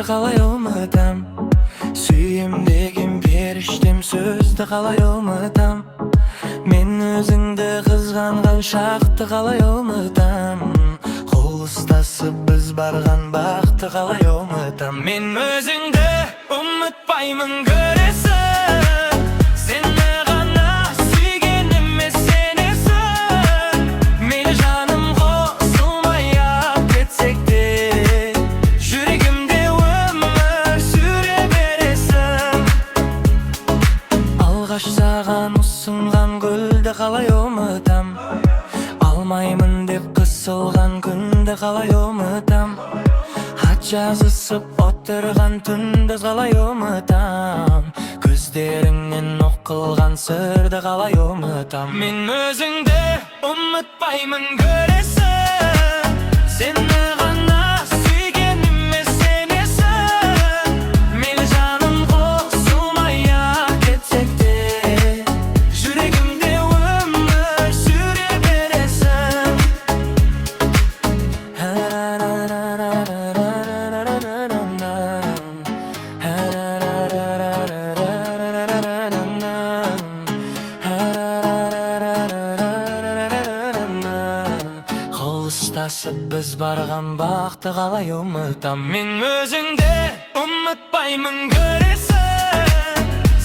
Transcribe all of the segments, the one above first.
Seni kalay olmadım. Suyimdegim periştem сөзді қалай ұмытам. Мен өзіңді қызғанған шақты қалай ұмытам. Қол ұстасып біз барған бақты қалай ұмытам. Мен өзіңді ұмытпаймын, көресің. Сені ғана сүйгеніме сенесің. Мейлі жаным қосылмай-ақ кетсек те, жүрегімде өмір сүре бересің. Алғаш саған ұсынған гүлді қалай ұмытам. Алмаймын деп қысылған күнді қалай ұмытам. Хат жазысып отырған түнді қалай ұмытам. Көздеріңнен оқылған сырды қалай ұмытам. Мен өзіңді ұмытпаймын, көресің. Сені ғана сүйгеніме сенесің. Мейлі жаным қосылмай-ақ кетсек те, жүрегімде өмір сүре бересің. Қол ұстасып біз барған бақты қалай ұмытам. Мен өзіңді ұмытпаймын, көресің.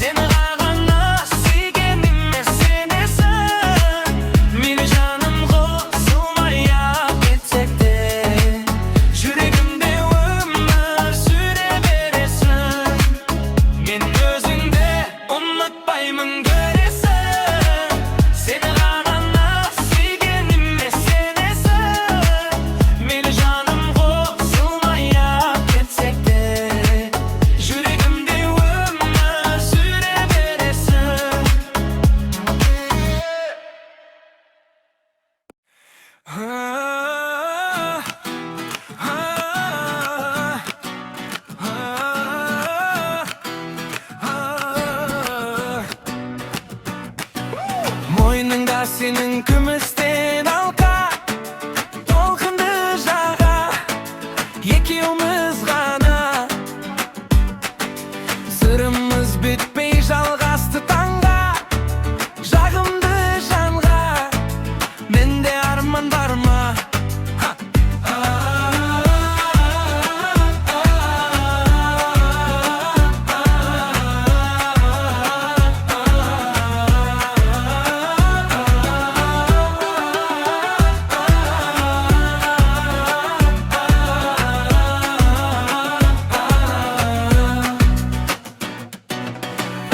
Сені ғана сүйгеніме сенесің. Мейлі жаным қосылмай-ақ кетсек те, жүрегімде өмір сүре бересің. Мен өзіңді ұмытпаймын, көресің. Сені ғана сүйгеніме сенесің. Мейлі жаным қосылмай-ақ кетсек те, жүрегімде өмір сүре бересің. Мойныңда сенің күмістен алқа, толқынды жаға, екеуміз ғана. Сырымыз бітпей жалғасты таңға, жағымды жанға. Менде арман бар ма?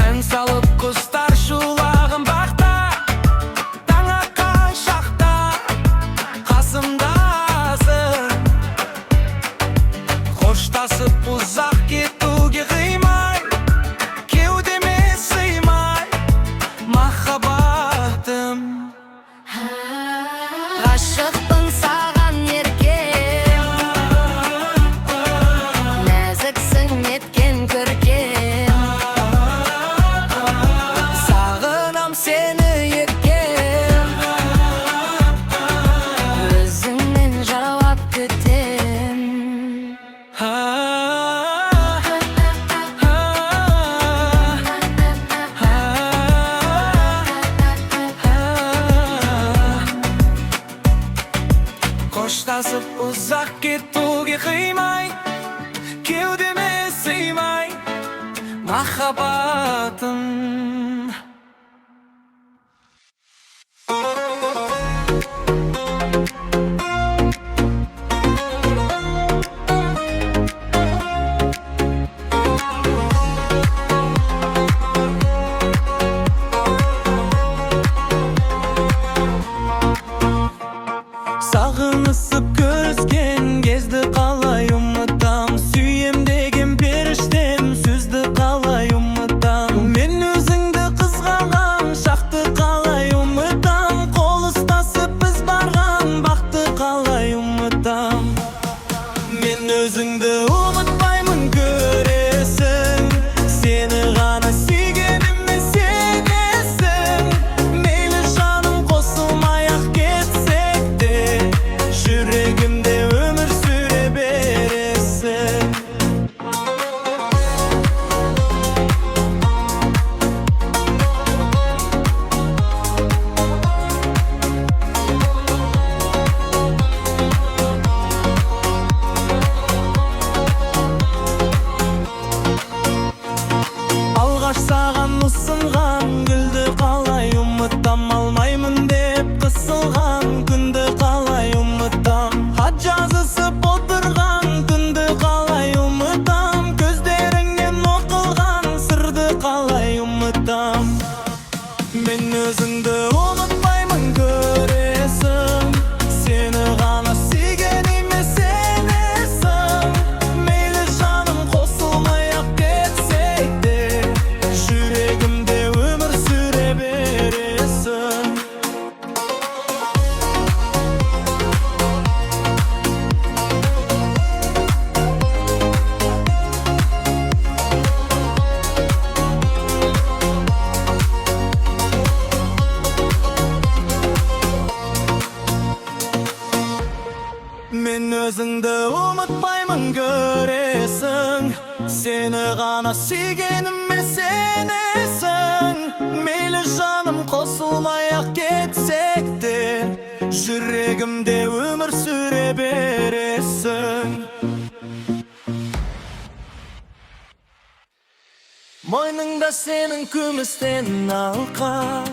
Ән салып құстар шулағын бақта, таң атқан шақта қасымдасың. Қоштасып ұзақ кетуге қимай, кеудеме сыймай махаббатым. Ғашықпын саған еркем, нәзіксің неткен көркем. Сағынам сені еркем, өзіңнен жауап күтем. Қоштасып ұзақ кетуге қимай, кеудеме сыймай махаббатым. Сағынысып көріскен кезді қалай ұмытам. Сүйемдеген періштем сөзді қалай ұмытам. Мен Seni gana sүйгеніме сенесің. Мейлі жаным қосылмай-ақ кетсек те, жүрегімде өмір сүре бересің. Мойныңда сенің күмістен алқа,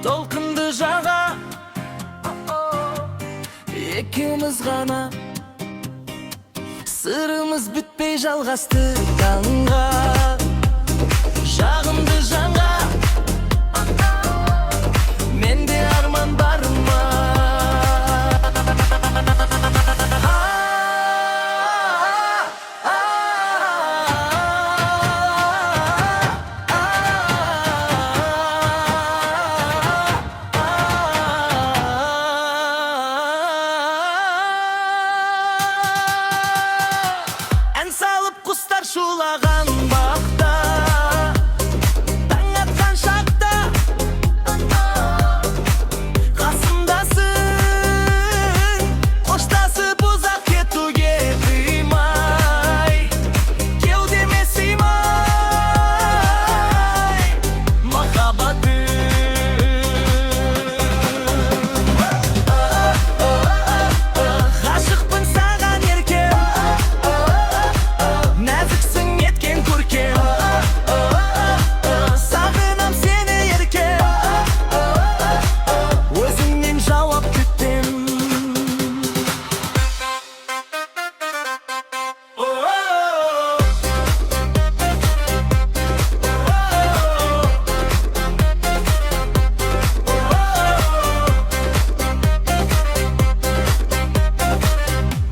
толқынды жаға, екеуміз ғана. Сырымыз бітпей жалғасты таңға, жағымды жанға. Менде арман бар ма? Құстар шулаған бақта, таң атқан шақта, қасымдасың. Қоштасып ұзақ кетуге қимай, кеудеме сыймай махаббатым. Ғашықпын саған еркем, нәзіксің еткен көркем. Сағынам сені еркем, өзіңнен жауап күтем.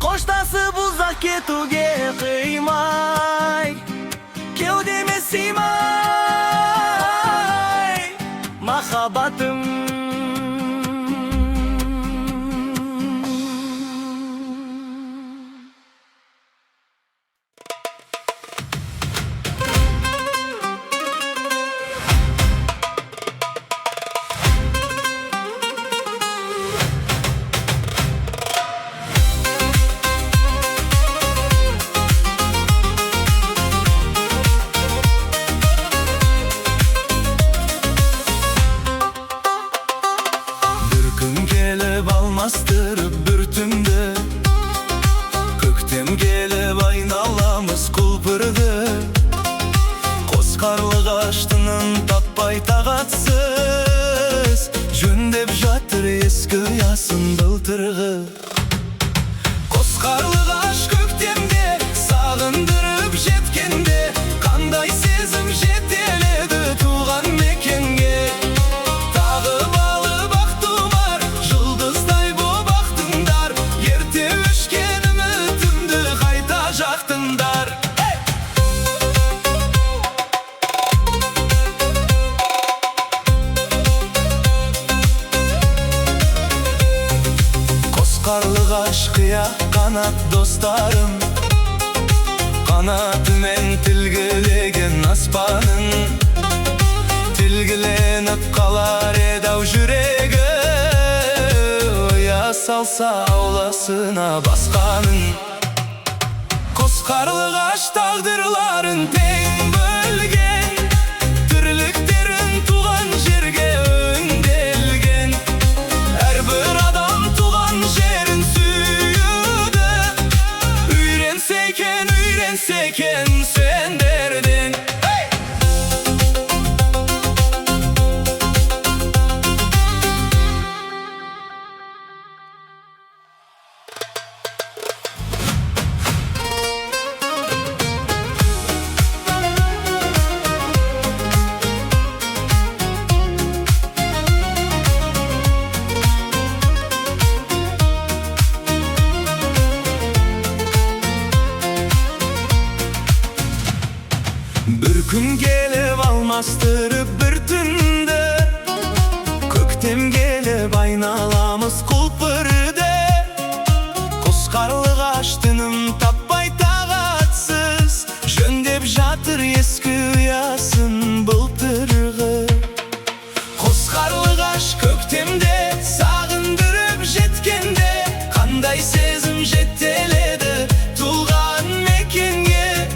Қоштасып ұзақ кетуге қимай, кеудеме сыймай махаббатым. Алмастырып бір түнді, көктем келіп айналамыз құлпырды. Қос қарлығаш тыным таппай тағатсыз, жөндеп жатыр ескі ұясын былтырғы. Қос қарлығаш көктемде сағындырып жеткенде, қандай сезім жетеледі туған мекенге. Тағы балып ақ тұмар, жұлдыздай боп ақтыңдар, ерте өшкен үмітімді қайта жақтыңдар. Қос қарлығаш қия қанат достарым, қанатымен тілгілеген аспанын. Тілгіленіп қалар еді-ау жүрегі, ұя салса ауласына басқаның. Қос қарлығаш тағдырларын тең бөлген, тірліктерін туған жерге өнделген. Әрбір адам туған жерін сүйуді, үйренсе екен сендерден. Бір күн келіп алмастырып бір түнді, көктем келіп айналамыз құлпырды. Қос қарлығаш тыным таппай тағатсыз, жөндеп жатыр ескі ұясын былтырғы. Қос қарлығаш көктемде сағындырып жеткенде, қандай сезім жетеледі туған мекенге.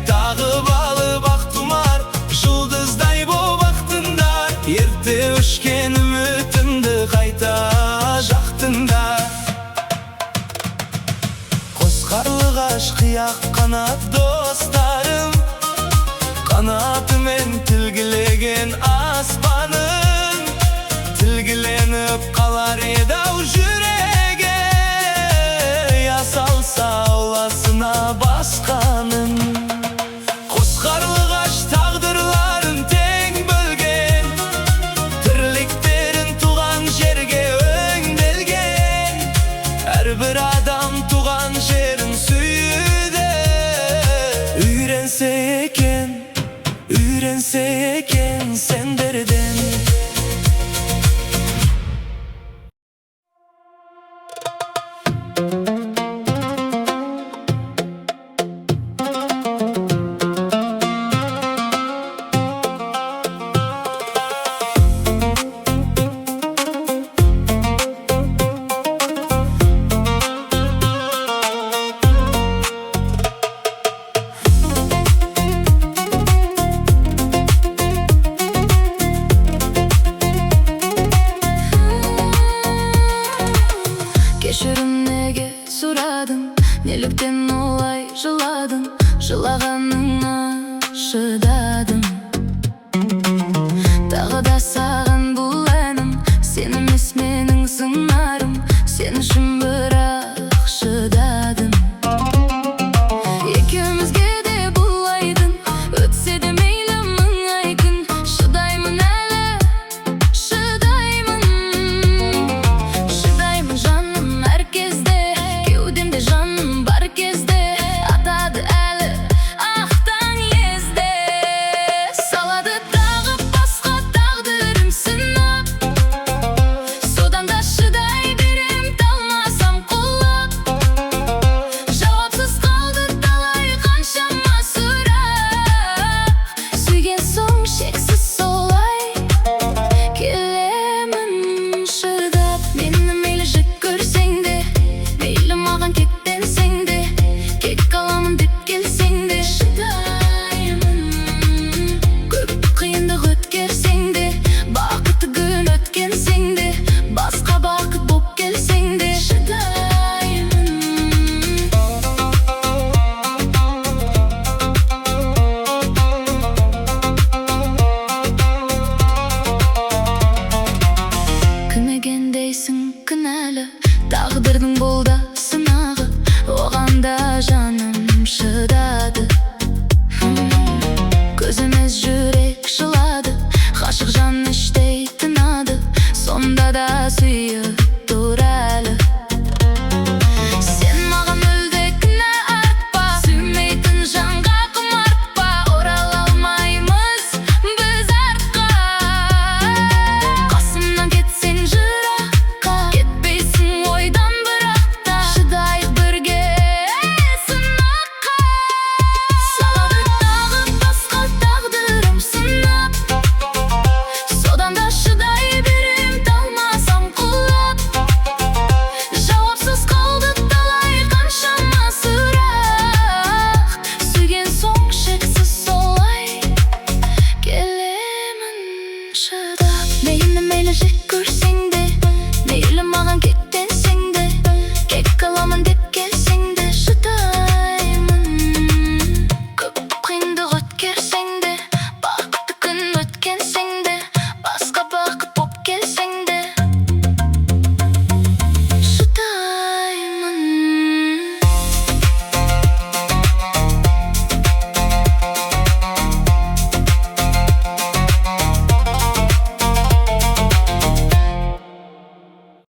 Үйренсе екен сендерден. Кешірім неге сұрадың, неліктен олай жыладың? Жылағаныңа шыда.